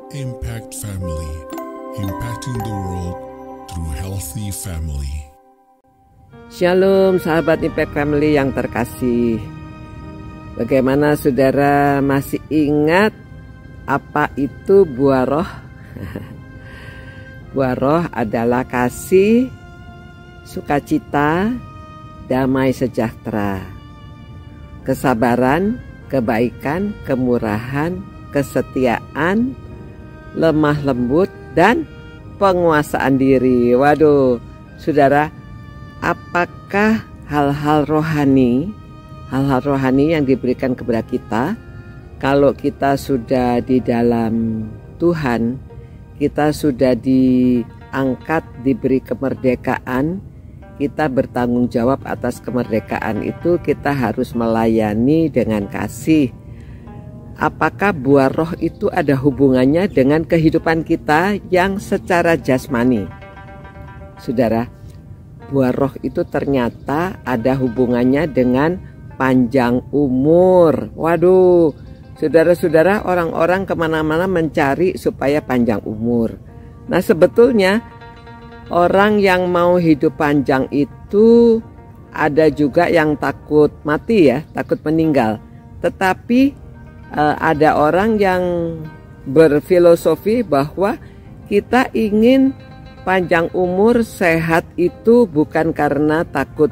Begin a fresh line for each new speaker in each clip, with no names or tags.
Impact Family, impacting the world through healthy family.
Shalom sahabat Impact Family yang terkasih. Bagaimana saudara masih ingat apa itu buah roh? Buah roh adalah kasih, sukacita, damai sejahtera, kesabaran, kebaikan, kemurahan, kesetiaan, lemah lembut, dan penguasaan diri. Waduh, saudara, apakah hal-hal rohani yang diberikan kepada kita, kalau kita sudah di dalam Tuhan, kita sudah diangkat, diberi kemerdekaan, kita bertanggung jawab atas kemerdekaan itu, kita harus melayani dengan kasih. Apakah buah roh itu ada hubungannya dengan kehidupan kita yang secara jasmani? Saudara, buah roh itu ternyata ada hubungannya dengan panjang umur. Waduh, saudara-saudara, orang-orang kemana-mana mencari supaya panjang umur. Nah, sebetulnya orang yang mau hidup panjang itu ada juga yang takut mati ya, takut meninggal. Tetapi ada orang yang berfilosofi bahwa kita ingin panjang umur, sehat itu bukan karena takut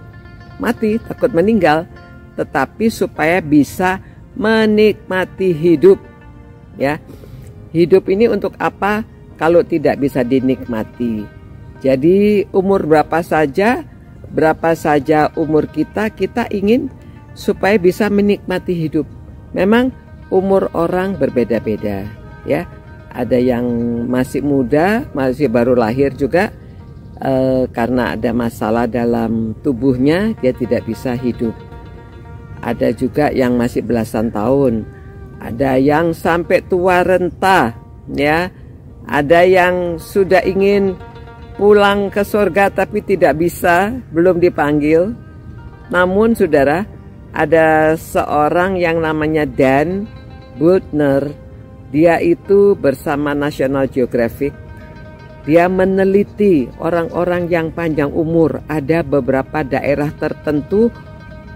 mati, takut meninggal, tetapi supaya bisa menikmati hidup. Ya, hidup ini untuk apa kalau tidak bisa dinikmati? Jadi umur berapa saja umur kita ingin supaya bisa menikmati hidup. Memang umur orang berbeda-beda, ya. Ada yang masih muda, masih baru lahir juga, karena ada masalah dalam tubuhnya, dia tidak bisa hidup. Ada juga yang masih belasan tahun, ada yang sampai tua renta, ya. Ada yang sudah ingin pulang ke surga tapi tidak bisa, belum dipanggil. Namun saudara, ada seorang yang namanya Dan Buettner. Dia itu bersama National Geographic, dia meneliti orang-orang yang panjang umur. Ada beberapa daerah tertentu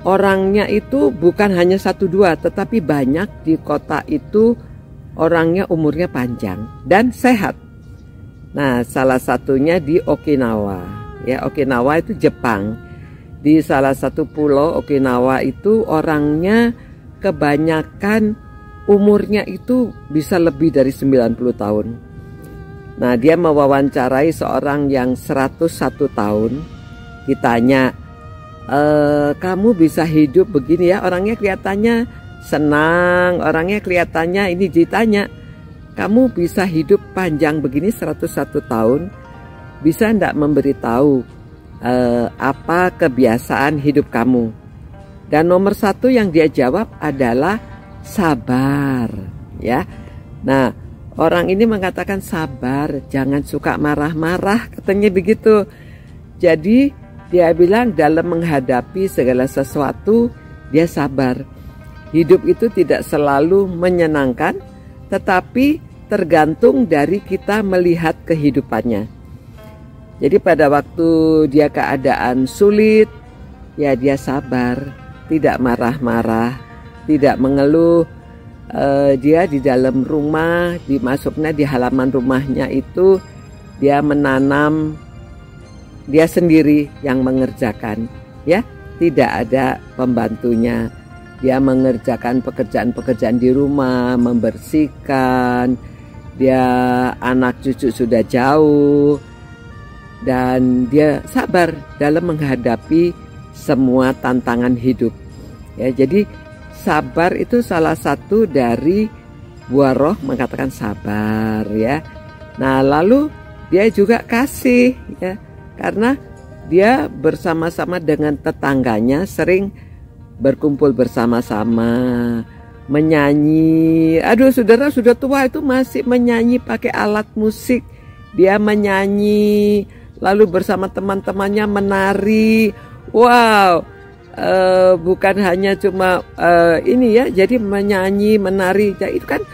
orangnya itu bukan hanya 1-2, tetapi banyak di kota itu orangnya umurnya panjang dan sehat. Nah, salah satunya di Okinawa. Ya, Okinawa itu Jepang. Di salah satu pulau Okinawa itu orangnya kebanyakan umurnya itu bisa lebih dari 90 tahun. Nah, dia mewawancarai seorang yang 101 tahun. Ditanya, kamu bisa hidup begini ya? Orangnya kelihatannya senang, orangnya kelihatannya ini. Ditanya, kamu bisa hidup panjang begini 101 tahun, bisa enggak memberitahu apa kebiasaan hidup kamu? Dan nomor 1 yang dia jawab adalah sabar, ya. Nah, orang ini mengatakan sabar, jangan suka marah-marah, katanya begitu. Jadi dia bilang dalam menghadapi segala sesuatu dia sabar. Hidup itu tidak selalu menyenangkan, tetapi tergantung dari kita melihat kehidupannya. Jadi pada waktu dia keadaan sulit, ya dia sabar, tidak marah-marah, tidak mengeluh. Dia di dalam rumah, dimasuknya di halaman rumahnya itu, dia menanam, dia sendiri yang mengerjakan, ya, tidak ada pembantunya. Dia mengerjakan pekerjaan-pekerjaan di rumah, membersihkan. Dia anak cucu sudah jauh, dan dia sabar dalam menghadapi semua tantangan hidup. Ya, jadi sabar itu salah satu dari buah roh, mengatakan sabar, ya. Nah, lalu dia juga kasih, ya, karena dia bersama-sama dengan tetangganya sering berkumpul bersama-sama, menyanyi. Aduh, saudara, sudah tua itu masih menyanyi pakai alat musik. Dia menyanyi, lalu bersama teman-temannya menari. Wow, bukan hanya cuma ini ya, jadi menyanyi, menari. Jadi itu kan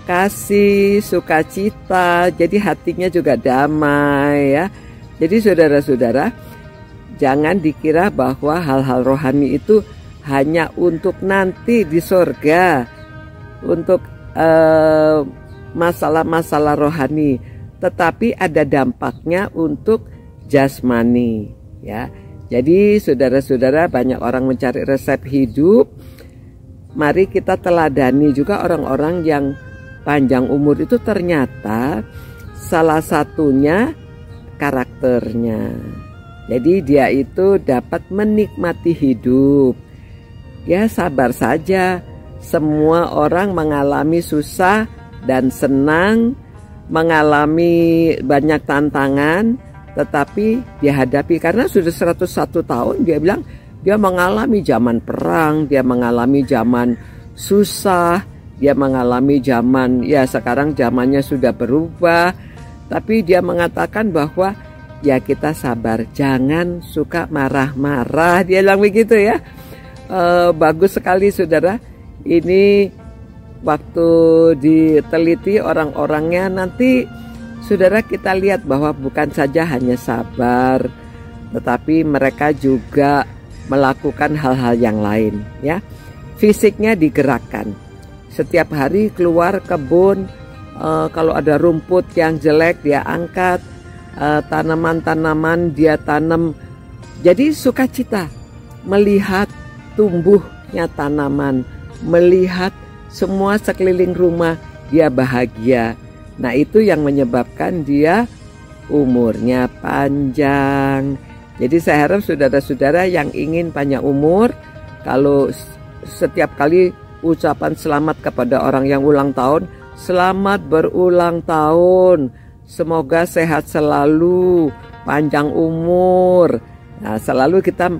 kasih, sukacita, jadi hatinya juga damai ya. Jadi saudara-saudara, jangan dikira bahwa hal-hal rohani itu hanya untuk nanti di surga, untuk masalah-masalah rohani, tetapi ada dampaknya untuk jasmani ya. Jadi saudara-saudara, banyak orang mencari resep hidup. Mari kita teladani juga orang-orang yang panjang umur itu, ternyata salah satunya karakternya. Jadi dia itu dapat menikmati hidup. Ya, sabar saja. Semua orang mengalami susah dan senang, mengalami banyak tantangan, tetapi dihadapi karena sudah 101 tahun. Dia bilang dia mengalami zaman perang, dia mengalami zaman susah, dia mengalami zaman, ya sekarang zamannya sudah berubah, tapi dia mengatakan bahwa ya kita sabar, jangan suka marah-marah. Dia bilang begitu ya. Bagus sekali saudara. Ini waktu diteliti orang-orangnya, nanti saudara kita lihat bahwa bukan saja hanya sabar, tetapi mereka juga melakukan hal-hal yang lain ya. Fisiknya digerakkan. Setiap hari keluar kebun, kalau ada rumput yang jelek dia angkat, tanaman-tanaman dia tanam. Jadi sukacita melihat tumbuhnya tanaman, melihat semua sekeliling rumah, dia bahagia. Nah, itu yang menyebabkan dia umurnya panjang. Jadi saya harap saudara-saudara yang ingin panjang umur, kalau setiap kali ucapan selamat kepada orang yang ulang tahun, selamat berulang tahun, semoga sehat selalu, panjang umur. Nah, selalu kita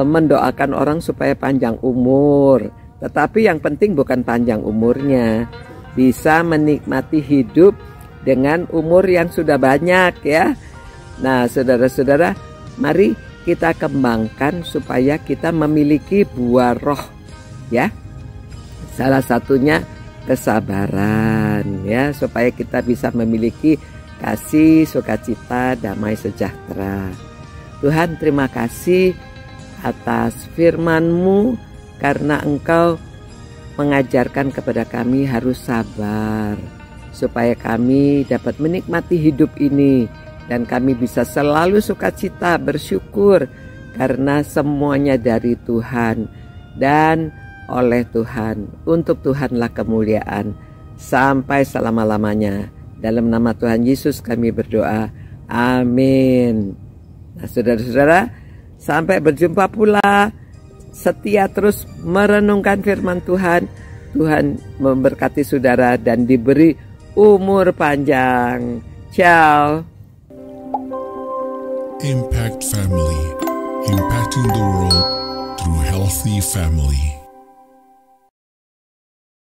mendoakan orang supaya panjang umur. Tetapi yang penting bukan panjang umurnya, bisa menikmati hidup dengan umur yang sudah banyak ya. Nah, saudara-saudara, mari kita kembangkan supaya kita memiliki buah roh ya. Salah satunya kesabaran ya, supaya kita bisa memiliki kasih, sukacita, damai sejahtera. Tuhan, terima kasih atas firman-Mu, karena Engkau mengajarkan kepada kami harus sabar, supaya kami dapat menikmati hidup ini, dan kami bisa selalu sukacita, bersyukur, karena semuanya dari Tuhan, dan oleh Tuhan, untuk Tuhanlah kemuliaan, sampai selama-lamanya. Dalam nama Tuhan Yesus kami berdoa, amin. Nah saudara-saudara, sampai berjumpa pula. Setia terus merenungkan firman Tuhan. Tuhan memberkati saudara dan diberi umur panjang. Ciao.
Impact Family, impacting the world through healthy family.